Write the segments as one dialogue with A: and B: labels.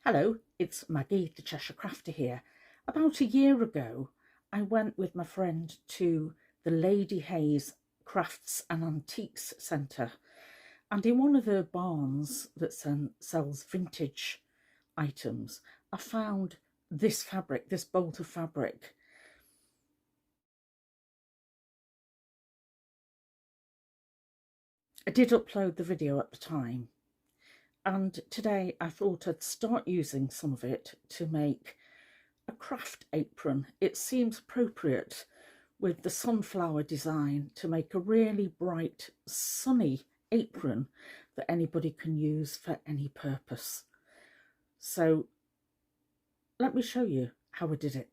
A: Hello, it's Maggie, the Cheshire Crafter here. About a year ago, I went with my friend to the Lady Hayes Crafts and Antiques Centre, and in one of the barns that sells vintage items, I found this fabric, this bolt of fabric. I did upload the video at the time, and today I thought I'd start using some of it to make a craft apron. It seems appropriate with the sunflower design to make a really bright, sunny apron that anybody can use for any purpose. So let me show you how I did it.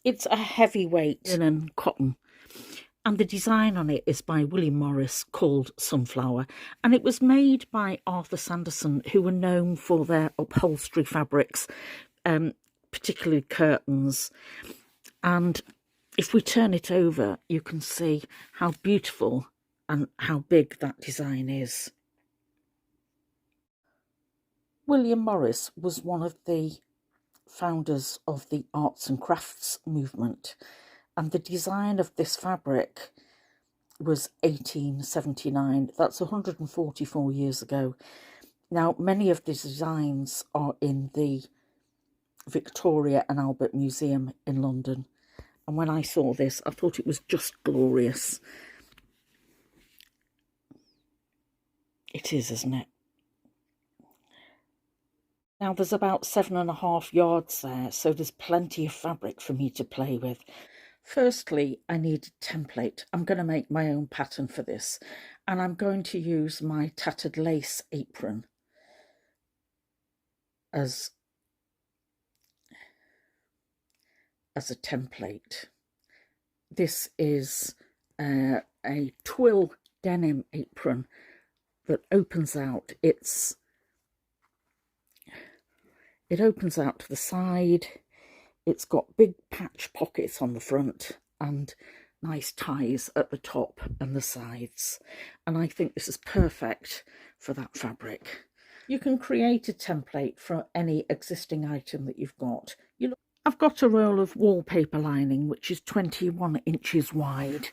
A: It's a heavyweight linen cotton, and the design on it is by William Morris, called Sunflower, and it was made by Arthur Sanderson, who were known for their upholstery fabrics, particularly curtains. And if we turn it over, you can see how beautiful and how big that design is. William Morris was one of the founders of the arts and crafts movement, and the design of this fabric was 1879. That's 144 years ago. Now, many of the designs are in the Victoria and Albert Museum in London, and when I saw this, I thought it was just glorious. It is, isn't it? Now, there's about 7.5 yards there, so there's plenty of fabric for me to play with. Firstly, I need a template. I'm going to make my own pattern for this, and I'm going to use my tattered lace apron as a template. This is a twill denim apron that opens out. It opens out to the side. It's got big patch pockets on the front and nice ties at the top and the sides. And I think this is perfect for that fabric. You can create a template for any existing item that you've got. I've got a roll of wallpaper lining, which is 21 inches wide,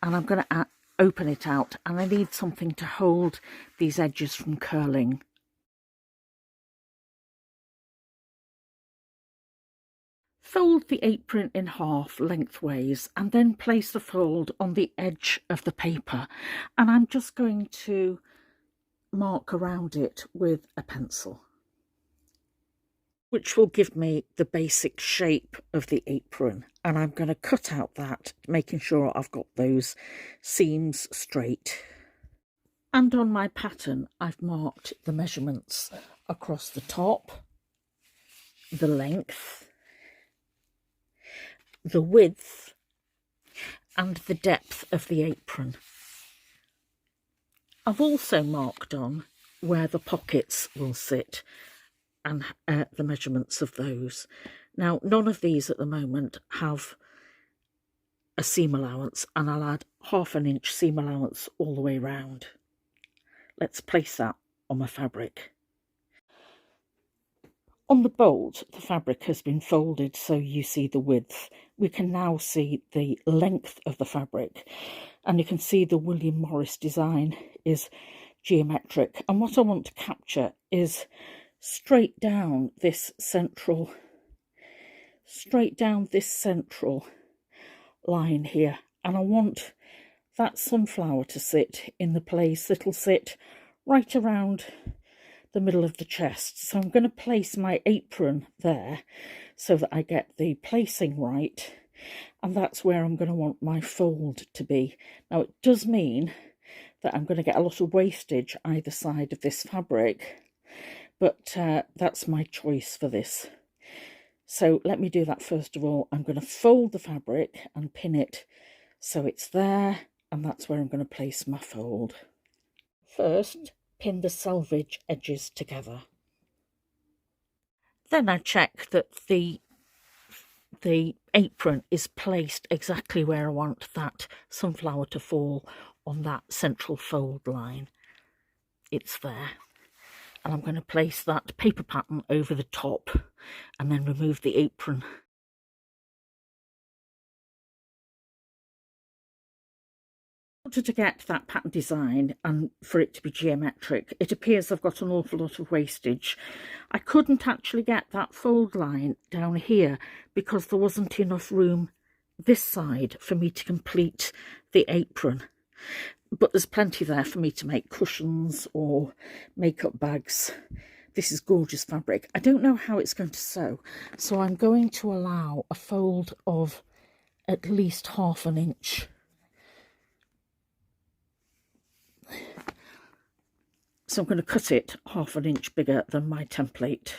A: and I'm going to open it out, and I need something to hold these edges from curling. Fold the apron in half lengthways and then place the fold on the edge of the paper, and I'm just going to mark around it with a pencil, which will give me the basic shape of the apron. And I'm going to cut out that, making sure I've got those seams straight. And on my pattern, I've marked the measurements across the top, the length, the width, and the depth of the apron. I've also marked on where the pockets will sit and the measurements of those. Now, none of these at the moment have a seam allowance, and I'll add 1/2 inch seam allowance all the way round. Let's place that on my fabric. On the bolt, the fabric has been folded so you see the width. We can now see the length of the fabric, and you can see the William Morris design is geometric. And what I want to capture is straight down this central line here, and I want that sunflower to sit in the place that'll sit right around the middle of the chest. So I'm going to place my apron there so that I get the placing right, and that's where I'm going to want my fold to be. Now, it does mean that I'm going to get a lot of wastage either side of this fabric, but that's my choice for this. So let me do that first of all. I'm going to fold the fabric and pin it so it's there, and that's where I'm going to place my fold. First, pin the selvage edges together. Then I check that the apron is placed exactly where I want that sunflower to fall on that central fold line. It's there. And I'm going to place that paper pattern over the top and then remove the apron. In order to get that pattern design and for it to be geometric, it appears I've got an awful lot of wastage. I couldn't actually get that fold line down here because there wasn't enough room this side for me to complete the apron. But there's plenty there for me to make cushions or makeup bags. This is gorgeous fabric. I don't know how it's going to sew, so I'm going to allow a fold of at least 1/2 inch. So I'm going to cut it 1/2 inch bigger than my template.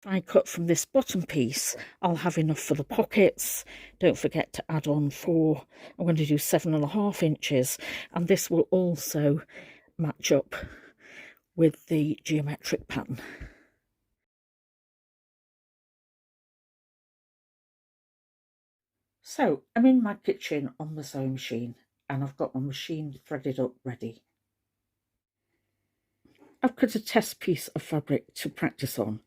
A: If I cut from this bottom piece, I'll have enough for the pockets. Don't forget to add on 4. I'm going to do 7.5 inches, and this will also match up with the geometric pattern. So I'm in my kitchen on the sewing machine, and I've got my machine threaded up ready. I've cut a test piece of fabric to practice on,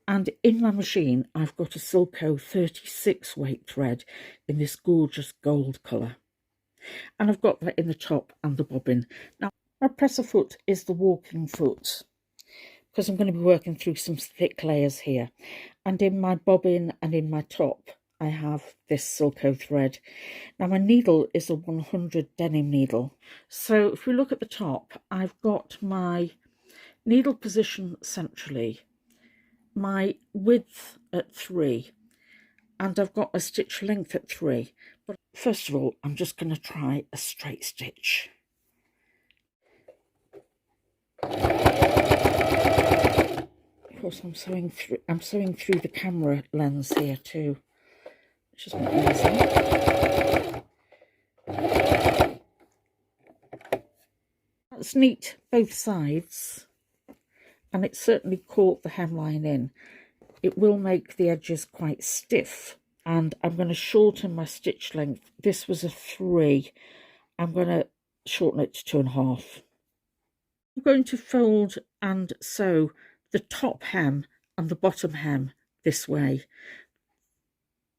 A: and in my machine I've got a Sylko 36 weight thread in this gorgeous gold colour, and I've got that in the top and the bobbin. Now my presser foot is the walking foot because I'm going to be working through some thick layers here, and in my bobbin and in my top I have this Sylko thread. Now my needle is a 100 denim needle, so if we look at the top, I've got my needle position centrally, my width at 3, and I've got a stitch length at 3. But first of all, I'm just going to try a straight stitch. Of course, I'm sewing through the camera lens here too, which is not easy. That's neat both sides, and it certainly caught the hemline in. It will make the edges quite stiff, and I'm going to shorten my stitch length. This was a 3. I'm going to shorten it to 2.5. I'm going to fold and sew the top hem and the bottom hem this way.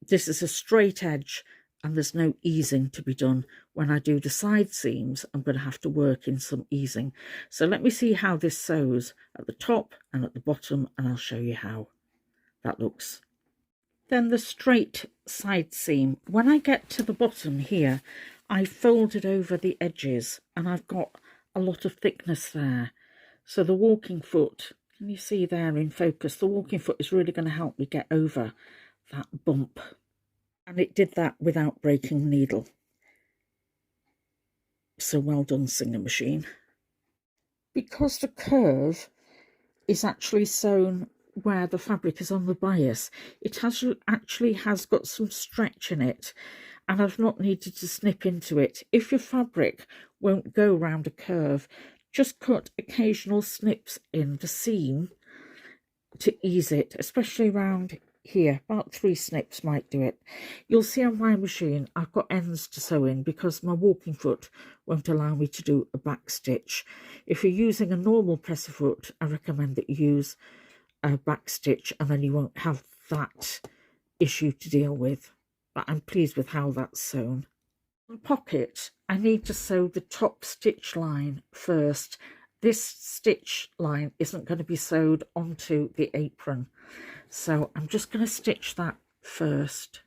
A: This is a straight edge, and there's no easing to be done. When I do the side seams, I'm going to have to work in some easing. So let me see how this sews at the top and at the bottom, and I'll show you how that looks. Then the straight side seam. When I get to the bottom here, I folded over the edges, and I've got a lot of thickness there. So the walking foot, can you see there in focus? The walking foot is really going to help me get over that bump. And it did that without breaking the needle. So well done, Singer Machine. Because the curve is actually sewn where the fabric is on the bias, it actually has got some stretch in it, and I've not needed to snip into it. If your fabric won't go round a curve, just cut occasional snips in the seam to ease it, especially around here. About 3 snips might do it. You'll see on my machine I've got ends to sew in because my walking foot won't allow me to do a back stitch. If you're using a normal presser foot, I recommend that you use a back stitch, and then you won't have that issue to deal with. But I'm pleased with how that's sewn. On pocket, I need to sew the top stitch line first. This stitch line isn't going to be sewed onto the apron, so I'm just going to stitch that first.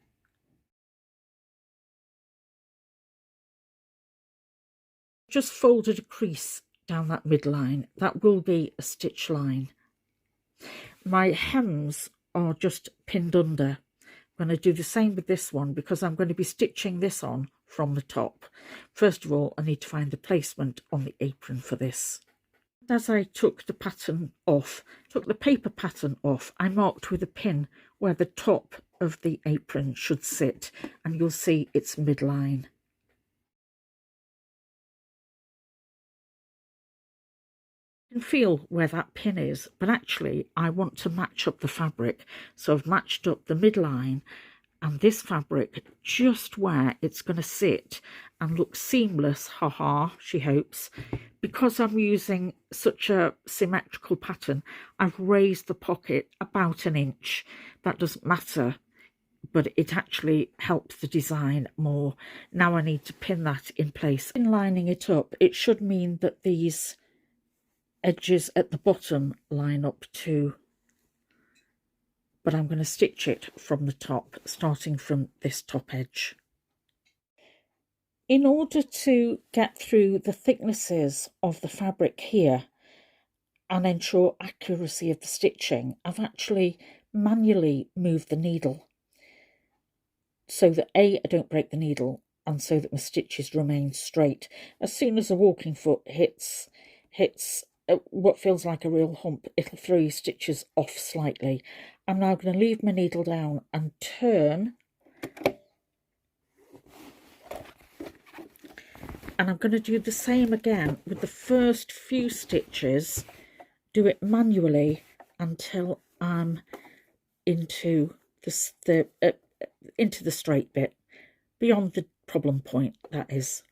A: Just folded a crease down that midline. That will be a stitch line. My hems are just pinned under. I'm going to do the same with this one because I'm going to be stitching this on from the top. First of all, I need to find the placement on the apron for this. As I took the pattern off, took the paper pattern off, I marked with a pin where the top of the apron should sit, and you'll see it's midline. You can feel where that pin is, but actually I want to match up the fabric, so I've matched up the midline and this fabric just where it's going to sit and look seamless, haha, she hopes. Because I'm using such a symmetrical pattern, I've raised the pocket about an inch. That doesn't matter, but it actually helps the design more. Now I need to pin that in place. In lining it up, it should mean that these edges at the bottom line up too, but I'm going to stitch it from the top, starting from this top edge. In order to get through the thicknesses of the fabric here and ensure accuracy of the stitching, I've actually manually moved the needle so that I don't break the needle and so that my stitches remain straight. As soon as a walking foot hits what feels like a real hump, it'll throw your stitches off slightly. I'm now going to leave my needle down and turn, and I'm going to do the same again with the first few stitches. Do it manually until I'm into the straight bit, beyond the problem point, that is.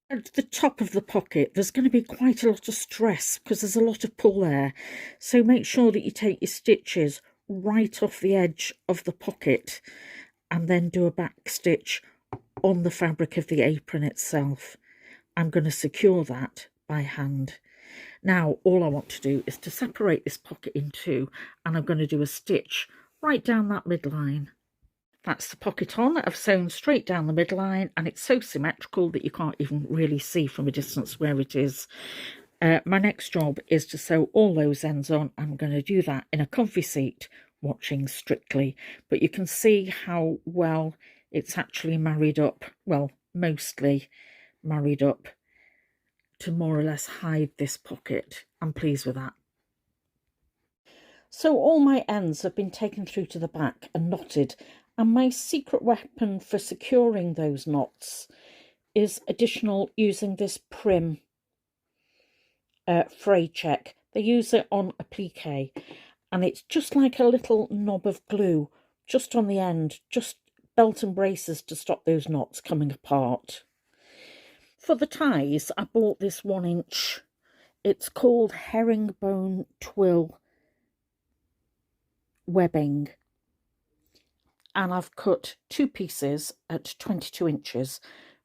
A: At the top of the pocket, there's going to be quite a lot of stress because there's a lot of pull there. So make sure that you take your stitches right off the edge of the pocket and then do a back stitch on the fabric of the apron itself. I'm going to secure that by hand. Now, all I want to do is to separate this pocket in two, and I'm going to do a stitch right down that midline. That's the pocket on. I've sewn straight down the midline, and it's so symmetrical that you can't even really see from a distance where it is. My next job is to sew all those ends on. I'm going to do that in a comfy seat, watching Strictly. But you can see how well it's actually married up, well, mostly married up, to more or less hide this pocket. I'm pleased with that. So all my ends have been taken through to the back and knotted, and my secret weapon for securing those knots is additional using this Prim fray check. They use it on applique, and it's just like a little knob of glue just on the end, just belt and braces to stop those knots coming apart. For the ties, I bought this 1-inch. It's called Herringbone twill webbing, and I've cut 2 pieces at 22 inches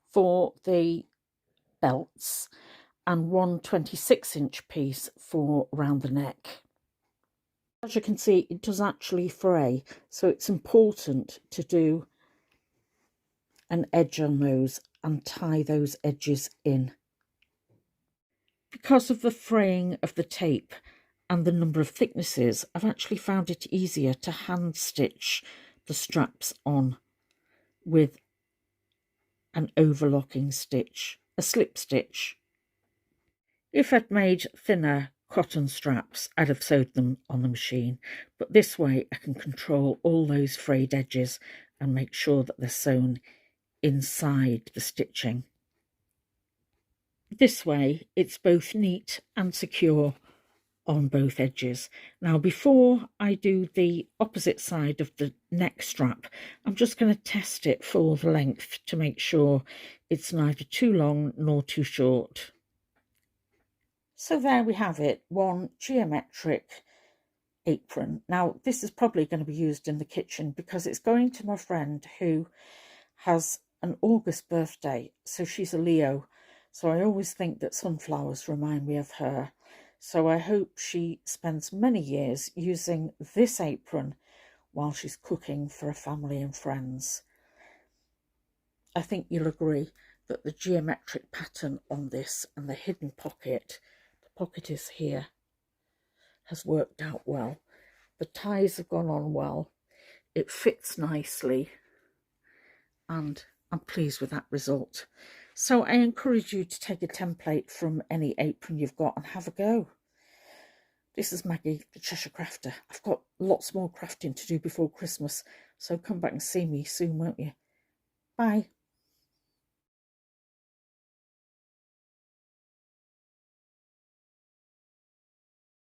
A: for the belts and one 26-inch piece for around the neck. As you can see, it does actually fray, so it's important to do an edge on those and tie those edges in. Because of the fraying of the tape and the number of thicknesses, I've actually found it easier to hand stitch the straps on with an overlocking stitch, a slip stitch. If I'd made thinner cotton straps, I'd have sewed them on the machine, but this way I can control all those frayed edges and make sure that they're sewn inside the stitching. This way it's both neat and secure on both edges. Now, before I do the opposite side of the neck strap, I'm just going to test it for the length to make sure it's neither too long nor too short. So there we have it, one geometric apron. Now, this is probably going to be used in the kitchen because it's going to my friend who has an August birthday, so she's a Leo. So I always think that sunflowers remind me of her. So I hope she spends many years using this apron while she's cooking for her family and friends. I think you'll agree that the geometric pattern on this and the hidden pocket, the pocket is here, has worked out well. The ties have gone on well. It fits nicely, and I'm pleased with that result. So I encourage you to take a template from any apron you've got and have a go. This is Maggie, the Cheshire Crafter. I've got lots more crafting to do before Christmas, so come back and see me soon, won't you? Bye.